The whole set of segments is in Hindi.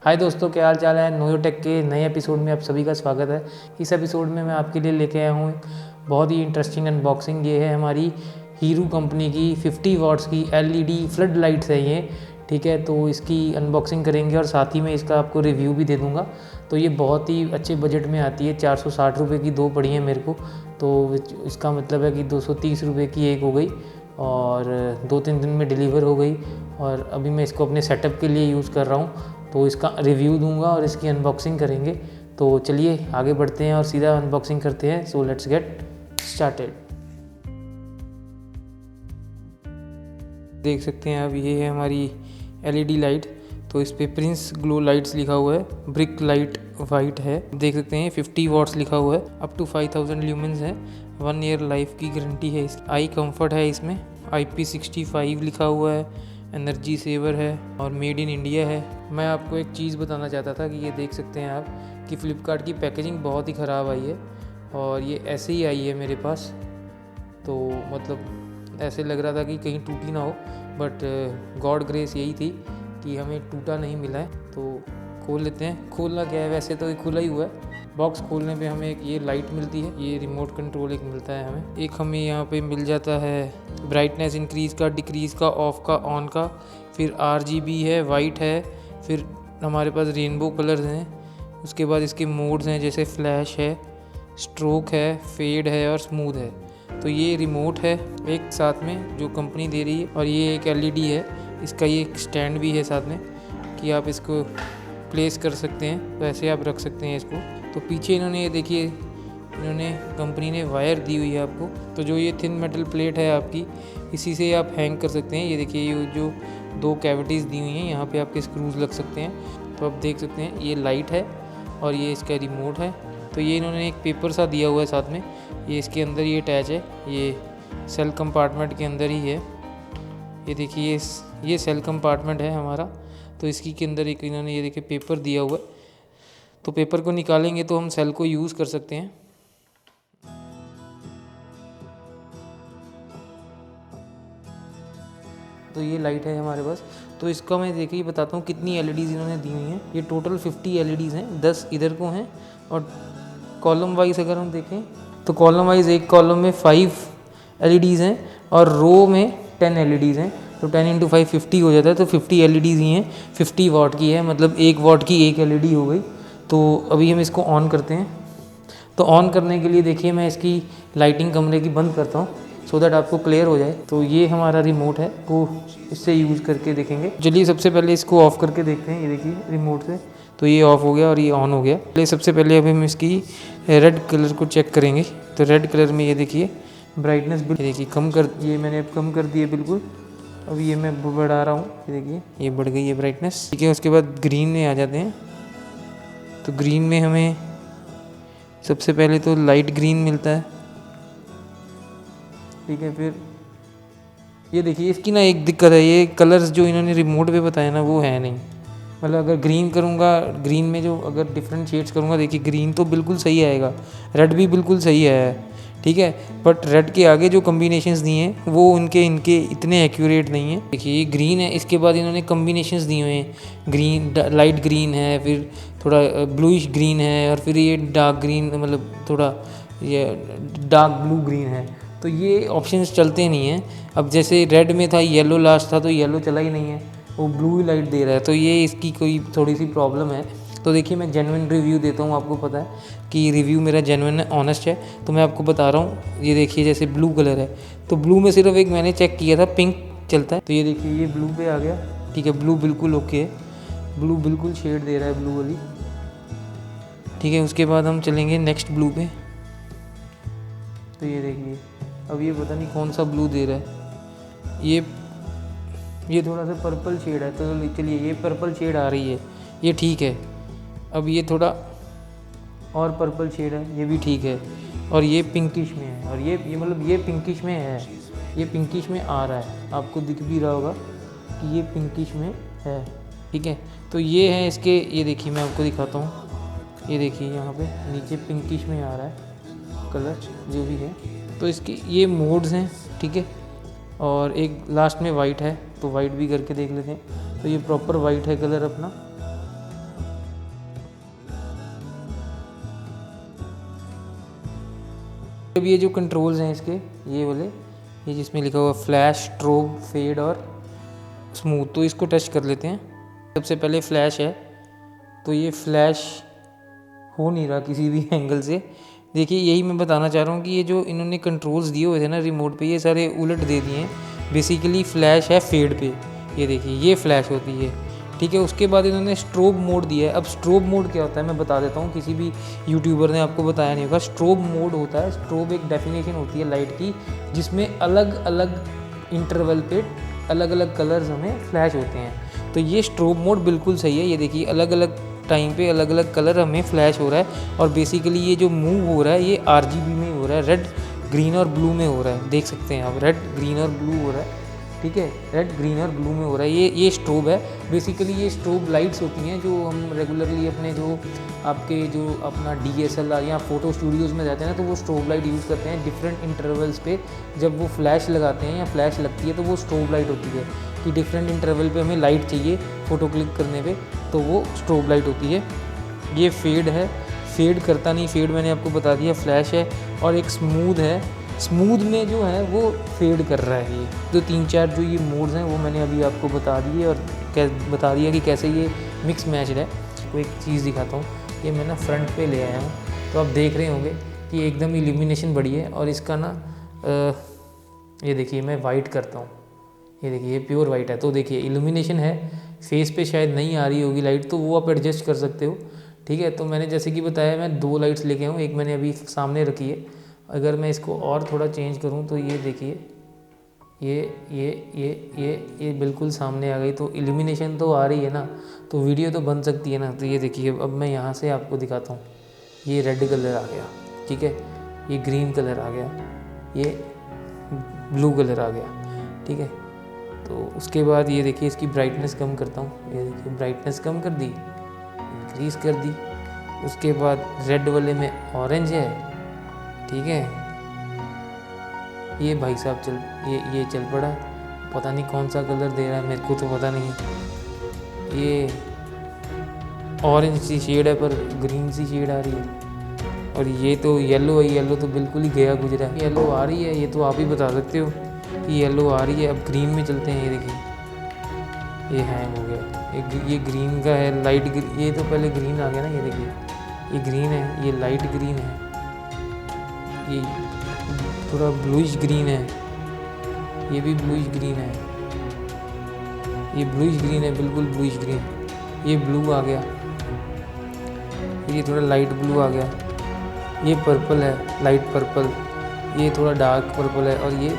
हाय दोस्तों, क्या हाल चाल है। नोयो टेक के नए एपिसोड में आप सभी का स्वागत है। इस एपिसोड में मैं आपके लिए लेके आया हूँ बहुत ही इंटरेस्टिंग अनबॉक्सिंग। ये है हमारी हीरो कंपनी की 50 वाट्स की एलईडी फ्लड लाइट्स है ये, ठीक है। तो इसकी अनबॉक्सिंग करेंगे और साथ ही में इसका आपको रिव्यू भी दे दूँगा। तो ये बहुत ही अच्छे बजट में आती है। 460 रुपये की दो पड़ी हैं मेरे को, तो इसका मतलब है कि 230 रुपये की एक हो गई और 2-3 दिन में डिलीवर हो गई। और अभी मैं इसको अपने सेटअप के लिए यूज़ कर रहा हूँ, तो इसका रिव्यू दूंगा और इसकी अनबॉक्सिंग करेंगे। तो चलिए आगे बढ़ते हैं और सीधा अनबॉक्सिंग करते हैं। So let's get started. देख सकते हैं आप, ये है हमारी एलईडी लाइट। तो इस पे प्रिंस ग्लो लाइट्स लिखा हुआ है, ब्रिक लाइट वाइट है। देख सकते हैं 50 वॉट्स लिखा हुआ है, अप टू 5000 ल्यूमेंस है, 1 ईयर लाइफ की गारंटी है। आई कंफर्ट है, इसमें IP65 लिखा हुआ है, एनर्जी सेवर है और मेड इन इंडिया है। मैं आपको एक चीज़ बताना चाहता था कि ये देख सकते हैं आप कि फ़्लिपकार्ट की पैकेजिंग बहुत ही ख़राब आई है और ये ऐसे ही आई है मेरे पास। तो मतलब ऐसे लग रहा था कि कहीं टूटी ना हो, बट गॉड ग्रेस यही थी कि हमें टूटा नहीं मिला है। तो खोल लेते हैं। खोलना क्या है, वैसे तो ये खुला ही हुआ है। बॉक्स खोलने पे हमें एक ये लाइट मिलती है, ये रिमोट कंट्रोल एक मिलता है हमें। एक हमें यहाँ पे मिल जाता है ब्राइटनेस इंक्रीज़ का, डिक्रीज़ का, ऑफ का, ऑन का। फिर RGB है, वाइट है। फिर हमारे पास रेनबो कलर्स हैं। उसके बाद इसके मोड्स हैं, जैसे फ्लैश है, स्ट्रोक है, फेड है और स्मूथ है। तो ये रिमोट है एक साथ में जो कंपनी दे रही है, और ये एक LED है। इसका ये एक स्टैंड भी है साथ में कि आप इसको प्लेस कर सकते हैं, तो ऐसे आप रख सकते हैं इसको। तो पीछे इन्होंने ये देखिए, इन्होंने कंपनी ने वायर दी हुई है आपको। तो जो ये थिन मेटल प्लेट है आपकी, इसी से आप हैंग कर सकते हैं। ये देखिए, ये जो 2 कैविटीज़ दी हुई हैं, यहाँ पे आपके स्क्रूज लग सकते हैं। तो आप देख सकते हैं ये लाइट है और ये इसका रिमोट है। तो ये इन्होंने एक पेपर सा दिया हुआ है साथ में, ये इसके अंदर ये अटैच है, ये सेल कंपार्टमेंट के अंदर ही है। ये देखिए, ये सेल कंपार्टमेंट है हमारा। तो इसकी के अंदर एक इन्होंने ये देखिए पेपर दिया हुआ है। तो पेपर को निकालेंगे तो हम सेल को यूज़ कर सकते हैं। तो ये लाइट है हमारे पास। तो इसका मैं देखिए बताता हूँ कितनी LEDs इन्होंने दी हुई हैं। ये टोटल 50 LEDs हैं, 10 इधर को हैं। और कॉलम वाइज अगर हम देखें तो कॉलम वाइज एक कॉलम में 5 LEDs हैं और रो में 10 LEDs हैं। तो 10 × 5 50 हो जाता है। तो 50 LEDs ही हैं, 50 वाट की है, मतलब 1 वाट की एक LED हो गई। तो अभी हम इसको ऑन करते हैं। तो ऑन करने के लिए देखिए मैं इसकी लाइटिंग कमरे की बंद करता हूँ सो दैट आपको क्लियर हो जाए। तो ये हमारा रिमोट है, वो इससे यूज़ करके देखेंगे। चलिए सबसे पहले इसको ऑफ़ करके देखते हैं। ये देखिए रिमोट से तो ये ऑफ़ हो गया और ये ऑन हो गया। पहले सबसे पहले अभी हम इसकी रेड कलर को चेक करेंगे। तो रेड कलर में ये देखिए ब्राइटनेस बिल्कुल देखिए कम कर, ये मैंने अब कम कर दी है बिल्कुल। अब ये मैं बढ़ा रहा हूँ, ये देखिए ये बढ़ गई है ब्राइटनेस, ठीक है। उसके बाद ग्रीन में आ जाते हैं। तो ग्रीन में हमें सबसे पहले तो लाइट ग्रीन मिलता है, ठीक है। फिर ये देखिए इसकी ना एक दिक्कत है, ये कलर्स जो इन्होंने रिमोट पे बताया ना वो है नहीं। मतलब अगर ग्रीन करूँगा, ग्रीन में जो अगर डिफरेंट शेड्स करूँगा, देखिए ग्रीन तो बिल्कुल सही आएगा, रेड भी बिल्कुल सही है, ठीक है। बट रेड के आगे जो कम्बिनेशंस दिए हैं वो इनके इतने एक्यूरेट नहीं है। देखिए ये ग्रीन है, इसके बाद इन्होंने कम्बिनेशंस दिए हुए हैं। ग्रीन, लाइट ग्रीन है, फिर थोड़ा ब्लूइश ग्रीन है, और फिर ये डार्क ग्रीन, मतलब थोड़ा ये डार्क ब्लू ग्रीन है। तो ये ऑप्शंस चलते नहीं हैं। अब जैसे रेड में था येलो लास्ट था, तो येलो चला ही नहीं है, वो ब्लू ही लाइट दे रहा है। तो ये इसकी कोई थोड़ी सी प्रॉब्लम है। तो देखिए मैं जेन्युइन रिव्यू देता हूँ, आपको पता है कि रिव्यू मेरा जेन्युइन है, ऑनेस्ट है। तो मैं आपको बता रहा हूँ। ये देखिए जैसे ब्लू कलर है, तो ब्लू में सिर्फ एक मैंने चेक किया था, पिंक चलता है। तो ये देखिए ये ब्लू पे आ गया, ठीक है। ब्लू बिल्कुल ओके है, ब्लू बिल्कुल शेड दे रहा है ब्लू वाली, ठीक है। उसके बाद हम चलेंगे नेक्स्ट ब्लू पे। तो ये देखिए अब ये पता नहीं कौन सा ब्लू दे रहा है, ये थोड़ा सा पर्पल शेड है। तो चलिए ये पर्पल शेड आ रही है, ये ठीक है। अब ये थोड़ा और पर्पल शेड है, ये भी ठीक है। और ये पिंकिश में है, और ये मतलब ये पिंकिश में है, ये पिंकिश में आ रहा है, आपको दिख भी रहा होगा कि ये पिंकिश में है, ठीक है। तो ये है इसके, ये देखिए मैं आपको दिखाता हूँ। ये देखिए यहाँ पे नीचे पिंकिश में आ रहा है कलर जो भी है। तो इसके ये मोड्स हैं, ठीक है। और एक लास्ट में वाइट है, तो वाइट भी करके देख लेते हैं। तो ये प्रॉपर वाइट है कलर अपना, अब ये जो कंट्रोल्स हैं इसके, ये वाले, ये जिसमें लिखा हुआ फ्लैश, स्ट्रोब, फेड और स्मूथ, तो इसको टेस्ट कर लेते हैं। सबसे पहले फ्लैश है, तो ये फ्लैश हो नहीं रहा किसी भी एंगल से। देखिए यही मैं बताना चाह रहा हूँ कि ये जो इन्होंने कंट्रोल्स दिए हुए थे ना रिमोट पे, ये सारे उलट दे दिए हैं। बेसिकली फ्लैश है फेड पे, ये देखिए ये फ्लैश होती है, ठीक है। उसके बाद इन्होंने स्ट्रोब मोड दिया है। अब स्ट्रोब मोड क्या होता है मैं बता देता हूँ, किसी भी यूट्यूबर ने आपको बताया नहीं होगा। स्ट्रोब मोड होता है, स्ट्रोब एक डेफिनेशन होती है लाइट की, जिसमें अलग अलग इंटरवल पे अलग अलग कलर्स हमें फ्लैश होते हैं। तो ये स्ट्रोब मोड बिल्कुल सही है। ये देखिए अलग अलग टाइम पे अलग अलग कलर हमें फ्लैश हो रहा है, और बेसिकली ये जो मूव हो रहा है ये RGB में हो रहा है, रेड ग्रीन और ब्लू में हो रहा है। देख सकते हैं आप, रेड ग्रीन और ब्लू हो रहा है, ठीक है, रेड ग्रीन और ब्लू में हो रहा है। ये स्ट्रोब है। बेसिकली ये स्ट्रोब लाइट्स होती हैं जो हम रेगुलरली अपने जो आपके जो अपना DSLR या फ़ोटो स्टूडियोज़ में जाते हैं ना, तो वो स्ट्रोब लाइट यूज़ करते हैं डिफरेंट इंटरवल्स पे। जब वो फ्लैश लगाते हैं या फ्लैश लगती है तो वो स्ट्रोब लाइट होती है कि डिफरेंट इंटरवल पे हमें लाइट चाहिए फ़ोटो क्लिक करने पे, तो वो स्ट्रोब लाइट होती है। ये फेड है, फेड करता नहीं, फेड मैंने आपको बता दिया। फ्लैश है, और एक स्मूथ है, स्मूथ में जो है वो फेड कर रहा है। ये तो 3-4 जो ये मोड्स हैं वो मैंने अभी आपको बता दिए, और बता दिया कि कैसे ये मिक्स मैच्ड है। कोई एक चीज़ दिखाता हूँ, ये मैं ना फ्रंट पे ले आया हूँ, तो आप देख रहे होंगे कि एकदम इल्यूमिनेशन बढ़ी है। और इसका ना ये देखिए मैं वाइट करता हूँ, ये देखिए ये प्योर वाइट है। तो देखिए इल्यूमिनेशन है, फेस पे शायद नहीं आ रही होगी लाइट, तो वो आप एडजस्ट कर सकते हो, ठीक है। तो मैंने जैसे कि बताया मैं 2 लाइट्स लेके आऊँ, एक मैंने अभी सामने रखी है। अगर मैं इसको और थोड़ा चेंज करूँ तो ये देखिए ये बिल्कुल सामने आ गई। तो इल्यूमिनेशन तो आ रही है ना, तो वीडियो तो बन सकती है ना। तो ये देखिए अब मैं यहाँ से आपको दिखाता हूँ, ये रेड कलर आ गया, ठीक है, ये ग्रीन कलर आ गया, ये ब्लू कलर आ गया, ठीक है। तो उसके बाद ये देखिए इसकी ब्राइटनेस कम करता हूँ, ये देखिए ब्राइटनेस कम कर दी, इंक्रीज कर दी। उसके बाद रेड वाले में ऑरेंज है, ठीक है। ये भाई साहब ये चल पड़ा, पता नहीं कौन सा कलर दे रहा है, मेरे को तो पता नहीं। ये ऑरेंज सी शेड है पर ग्रीन सी शेड आ रही है। और ये तो येलो है, येलो तो बिल्कुल ही गया गुजरा। येलो आ रही है, ये तो आप ही बता सकते हो कि येलो आ रही है। अब ग्रीन में चलते हैं, ये देखिए ये हैंग हो गया। ये ग्रीन का है, लाइट ग्रीन, ये तो पहले ग्रीन आ गया ना, ये देखिए ये ग्रीन है, ये लाइट ग्रीन है, ये थोड़ा ब्लूइश ग्रीन है, ये भी ब्लूइश ग्रीन है, ये ब्लूइश ग्रीन है, बिल्कुल ब्लूइश ग्रीन। ये ब्लू आ गया, ये थोड़ा लाइट ब्लू आ गया, ये पर्पल है, लाइट पर्पल, ये थोड़ा डार्क पर्पल है, और ये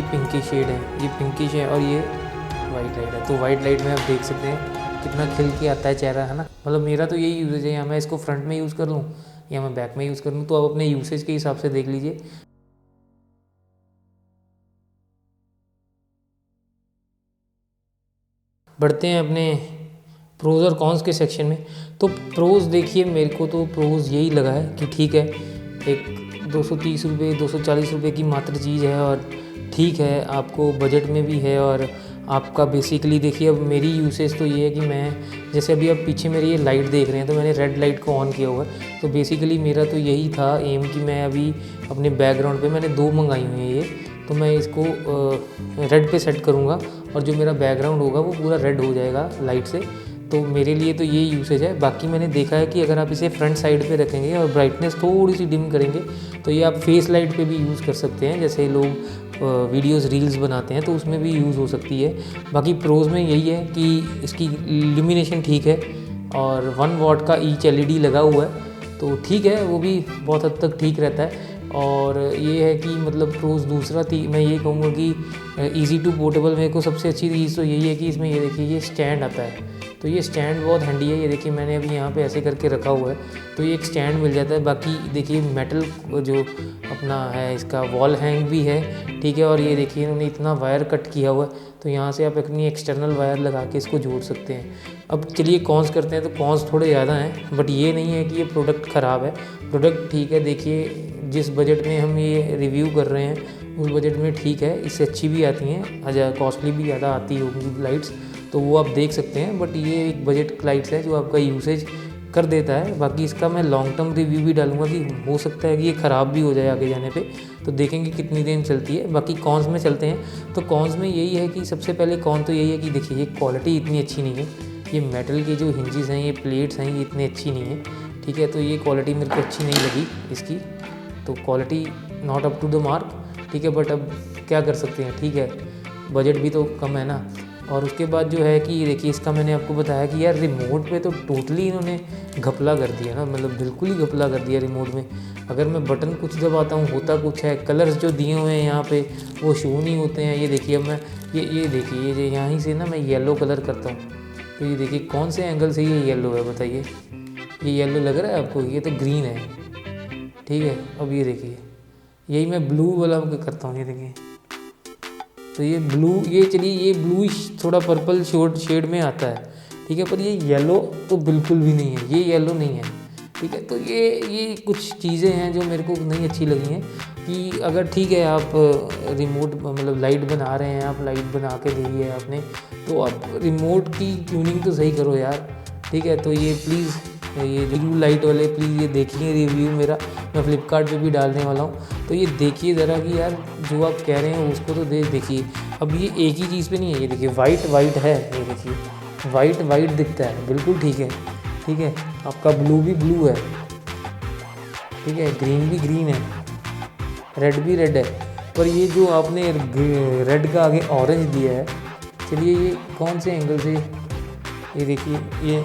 पिंकी शेड है, ये पिंकिश है, और ये वाइट लाइट है। तो वाइट लाइट में आप देख सकते हैं कितना खिल के आता है चेहरा, है ना। मतलब मेरा तो यही यूजेज है, या मैं इसको फ्रंट में यूज़ कर लूँ या मैं बैक में यूज़ कर लूँ, तो आप अपने यूसेज के हिसाब से देख लीजिए। बढ़ते हैं अपने प्रोज और कॉन्स के सेक्शन में। तो प्रोज देखिए, मेरे को तो प्रोज यही लगा है कि ठीक है, एक 230 रुपये 240 रुपये की मात्र चीज़ है, और ठीक है आपको बजट में भी है। और आपका बेसिकली देखिए, अब मेरी यूसेज तो ये है कि मैं जैसे अभी आप पीछे मेरी ये लाइट देख रहे हैं, तो मैंने रेड लाइट को ऑन किया हुआ है। तो बेसिकली मेरा तो यही था एम कि मैं अभी अपने बैकग्राउंड पे मैंने 2 मंगाई हुई हैं ये, तो मैं इसको रेड पे सेट करूँगा, और जो मेरा बैकग्राउंड होगा वो पूरा रेड हो जाएगा लाइट से। तो मेरे लिए तो ये यूसेज है। बाकी मैंने देखा है कि अगर आप इसे फ्रंट साइड पे रखेंगे और ब्राइटनेस थोड़ी सी डिम करेंगे, तो ये आप फेस लाइट पे भी यूज़ कर सकते हैं। जैसे लोग वीडियोस रील्स बनाते हैं तो उसमें भी यूज़ हो सकती है। बाकी प्रोज में यही है कि इसकी इल्यूमिनेशन ठीक है, और 1 वॉट का ईच LED लगा हुआ है, तो ठीक है, वो भी बहुत हद तक ठीक रहता है। और ये है कि मतलब प्रोज दूसरा थी, मैं ये कहूँगा कि ईज़ी टू पोर्टेबल मेरे को सबसे अच्छी चीज़ तो यही है कि इसमें ये देखिए ये स्टैंड आता है। तो ये स्टैंड बहुत हैंडी है, ये देखिए मैंने अभी यहाँ पे ऐसे करके रखा हुआ है, तो ये एक स्टैंड मिल जाता है। बाकी देखिए मेटल जो अपना है इसका वॉल हैंग भी है, ठीक है। और ये देखिए इन्होंने इतना वायर कट किया हुआ है, तो यहाँ से आप अपनी एक्सटर्नल वायर लगा के इसको जोड़ सकते हैं। अब चलिए कॉन्स करते हैं, तो कॉन्स थोड़े ज़्यादा हैं, बट ये नहीं है कि ये प्रोडक्ट ख़राब है, प्रोडक्ट ठीक है। देखिए जिस बजट में हम ये रिव्यू कर रहे हैं उस बजट में ठीक है, इससे अच्छी भी आती हैं, कॉस्टली भी ज़्यादा आती होगी लाइट्स, तो वो आप देख सकते हैं। बट ये एक बजट लाइट्स है जो आपका यूसेज कर देता है। बाकी इसका मैं लॉन्ग टर्म रिव्यू भी डालूंगा कि हो सकता है कि ये ख़राब भी हो जाए आगे जाने पे, तो देखेंगे कितनी देर चलती है। बाकी कॉन्स में चलते हैं, तो कॉन्स में यही है कि सबसे पहले कॉन तो यही है कि देखिए ये क्वालिटी इतनी अच्छी नहीं है, ये मेटल के जो हिंजेस हैं, ये प्लेट्स हैं, ये इतनी अच्छी नहीं है, ठीक है। तो ये क्वालिटी मेरे को अच्छी नहीं लगी इसकी, तो quality not up to the mark, ठीक है। बट अब क्या कर सकते हैं, ठीक है, बजट भी तो कम है ना। और उसके बाद जो है कि देखिए इसका मैंने आपको बताया कि यार रिमोट पे तो टोटली इन्होंने घपला कर दिया ना, मतलब बिल्कुल ही घपला कर दिया रिमोट में। अगर मैं बटन कुछ दबाता हूँ होता कुछ है, कलर्स जो दिए हुए हैं यहाँ पे वो शो नहीं होते हैं। ये देखिए अब मैं ये देखिए ये यहाँ से ना मैं येलो कलर करता हूँ, तो ये देखिए कौन से एंगल से ये येलो है बताइए, ये येलो लग रहा है आपको, ये तो ग्रीन है, ठीक है। अब ये देखिए यही मैं ब्लू वाला करता हूँ, ये देखिए तो ये ब्लू, ये चलिए ये ब्लू थोड़ा पर्पल शेड में आता है, ठीक है। पर ये येलो तो बिल्कुल भी नहीं है, ये येलो नहीं है, ठीक है। तो ये कुछ चीज़ें हैं जो मेरे को नहीं अच्छी लगी हैं कि अगर ठीक है आप रिमोट मतलब लाइट बना रहे हैं, आप लाइट बना के दी है आपने, तो आप रिमोट की ट्यूनिंग तो सही करो यार, ठीक है। तो ये प्लीज़ ये रिव्यू लाइट वाले प्लीज़ ये देखिए रिव्यू मेरा, मैं फ्लिपकार्ट पे भी डालने वाला हूँ, तो ये देखिए ज़रा कि यार जो आप कह रहे हैं उसको तो देखिए। अब ये एक ही चीज़ पे नहीं है, ये देखिए वाइट है, ये देखिए वाइट दिखता है, बिल्कुल ठीक है, ठीक है। आपका ब्लू भी ब्लू है, ठीक है, ग्रीन भी ग्रीन है, रेड भी रेड है, पर ये जो आपने रेड का आगे ऑरेंज दिया है, चलिए ये कौन से एंगल से, ये देखिए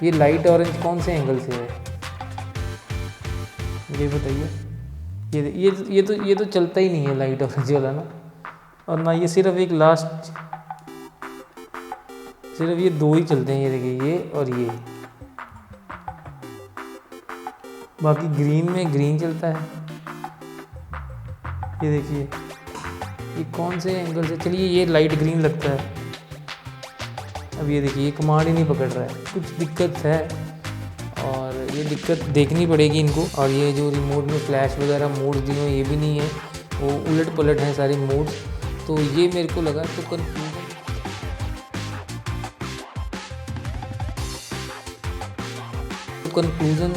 ये लाइट ऑरेंज कौन से एंगल से है ये बताइए। ये तो चलता ही नहीं है लाइट ऑरेंज वाला ना, और ना ये सिर्फ एक लास्ट, सिर्फ ये दो ही चलते हैं, ये देखिए ये और ये, बाकी ग्रीन में ग्रीन चलता है। ये देखिए ये कौन से एंगल से, चलिए ये लाइट ग्रीन लगता है। अब ये देखिए ये कमांड ही नहीं पकड़ रहा है, कुछ दिक्कत है, और ये दिक्कत देखनी पड़ेगी इनको। और ये जो रिमोट में फ्लैश वगैरह मोड्स दिए हुए ये भी नहीं है, वो उलट पलट हैं सारे मोड्स, तो ये मेरे को लगा। तो कंक्लूज़न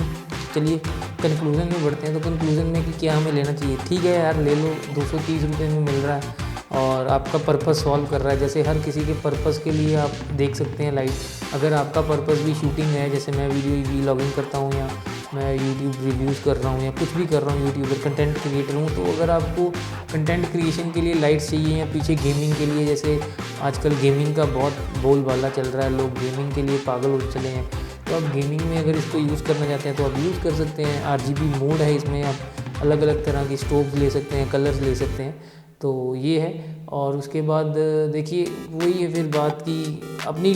चलिए कंक्लूज़न में बढ़ते हैं। तो कंक्लूज़न में कि क्या हमें लेना चाहिए, ठीक है यार ले लो, 230 रुपये में मिल रहा है और आपका पर्पस सॉल्व कर रहा है। जैसे हर किसी के पर्पस के लिए आप देख सकते हैं लाइट। अगर आपका पर्पस भी शूटिंग है, जैसे मैं वीडियो व्लॉगिंग करता हूँ या मैं यूट्यूब रिव्यूज़ कर रहा हूँ या कुछ भी कर रहा हूँ, यूट्यूबर कंटेंट क्रिएटर हूँ, तो अगर आपको कंटेंट क्रिएशन के लिए लाइट्स चाहिए या पीछे गेमिंग के लिए, जैसे आजकल गेमिंग का बहुत बोलबाला चल रहा है, लोग गेमिंग के लिए पागल हो चले हैं, तो आप गेमिंग में अगर इसको यूज़ करना चाहते हैं तो आप यूज़ कर सकते हैं। RGB मोड है इसमें, आप अलग अलग तरह की स्टोव ले सकते हैं, कलर्स ले सकते हैं, तो ये है। और उसके बाद देखिए वही है फिर बात की अपनी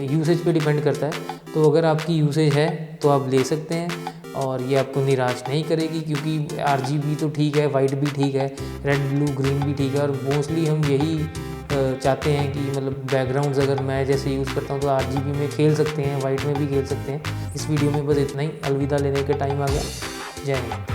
यूसेज पे डिपेंड करता है। तो अगर आपकी यूसेज है तो आप ले सकते हैं और ये आपको निराश नहीं करेगी, क्योंकि RGB तो ठीक है, वाइट भी ठीक है, रेड ब्लू ग्रीन भी ठीक है। और मोस्टली हम यही चाहते हैं कि मतलब बैकग्राउंड्स अगर मैं जैसे यूज़ करता हूँ तो RGB में खेल सकते हैं, वाइट में भी खेल सकते हैं। इस वीडियो में बस इतना ही, अलविदा लेने का टाइम आ गया। जय हिंद।